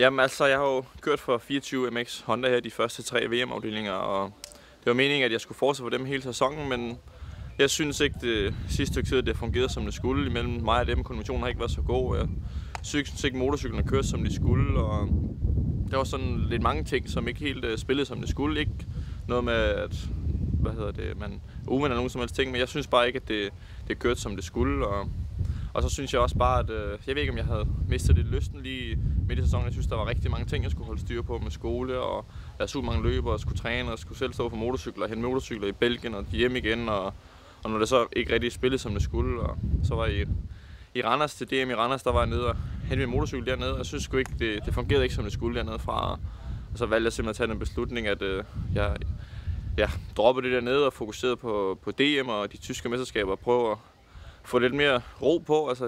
Jamen altså, jeg har jo kørt for 24 MX Honda her de første 3 VM-afdelinger, og det var meningen, at jeg skulle fortsætte for dem hele sæsonen, men jeg synes ikke, det sidste stykke tid, det fungerede som det skulle. Imellem mig og dem, konditionen har ikke været så god. Jeg synes ikke, motorcyklen har kørt som de skulle, og der var sådan lidt mange ting, som ikke helt spillede som det skulle. Ikke noget med, at man uvinder nogen som helst ting, men jeg synes bare ikke, at det kørte som det skulle. Og så synes jeg også bare, at jeg ved ikke, om jeg havde mistet lidt lysten lige midt i sæsonen. Jeg synes, der var rigtig mange ting, jeg skulle holde styr på med skole, og jeg havde super mange løber, og skulle træne, og skulle selv stå på motorcykler, og hente motorcykler i Belgien og hjem igen, og når det så ikke rigtig spillede, som det skulle. Og så var jeg i Randers til DM i Randers, der var jeg nede og hente min motorcykel dernede, og jeg synes sgu ikke, det fungerede ikke, som det skulle dernede fra. Og så valgte jeg simpelthen at tage den beslutning, at jeg droppede det dernede og fokuserede på DM og de tyske mesterskaber, og prøve at få lidt mere ro på. Altså,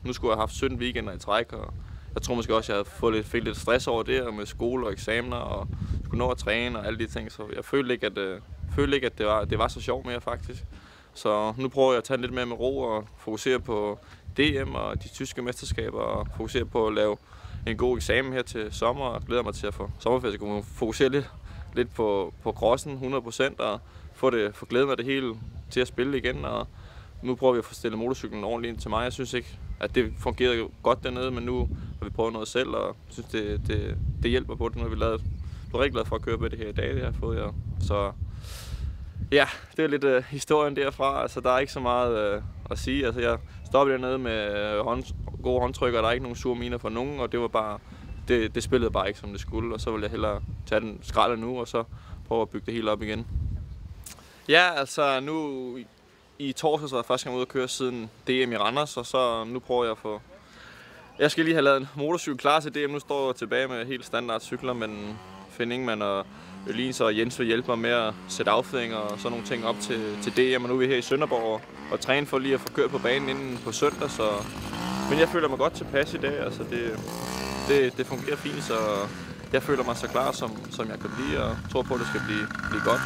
nu skulle jeg have haft 17 weekender i træk, og jeg tror måske også, jeg havde fået lidt stress over det, og med skole og eksamener, og skulle nå at træne og alle de ting, så jeg følte ikke, at det var så sjovt mere faktisk. Så nu prøver jeg at tage lidt mere med ro og fokusere på DM og de tyske mesterskaber, og fokusere på at lave en god eksamen her til sommer, og glæder mig til at få sommerferie, så kunne fokusere lidt på crossen 100%, og få glæden af det hele til at spille igen. Og nu prøver vi at få stillet motorcyklen ordentligt ind til mig. Jeg synes ikke, at det fungerede godt dernede, men nu har vi prøvet noget selv, og jeg synes, det hjælper på det. Nu har vi lavet. Jeg er rigtig glad for at køre med det her i dag, det har fået jeg. Så ja, det er lidt historien derfra. Altså, der er ikke så meget at sige. Altså, jeg stoppede dernede med gode håndtryk, og der er ikke nogen sure miner for nogen, og det var bare, det spillede bare ikke, som det skulle. Og så vil jeg hellere tage den skralde nu, og så prøve at bygge det hele op igen. Ja, altså nu i torsdag så var jeg første gang ude at køre siden DM i Randers, og så nu prøver jeg at få. Jeg skal lige have lavet en motorcykel klar til DM. Nu står jeg tilbage med helt standard cykler, men Finn Ingemann og Ølins og Jens vil hjælpe mig med at sætte affjedringer og sådan nogle ting op til DM. Og nu er vi her i Sønderborg og træne for lige at få kørt på banen inden på søndag. Men jeg føler mig godt tilpas i dag. Altså det fungerer fint, så jeg føler mig så klar, som jeg kan blive, og tror på, at det skal blive godt.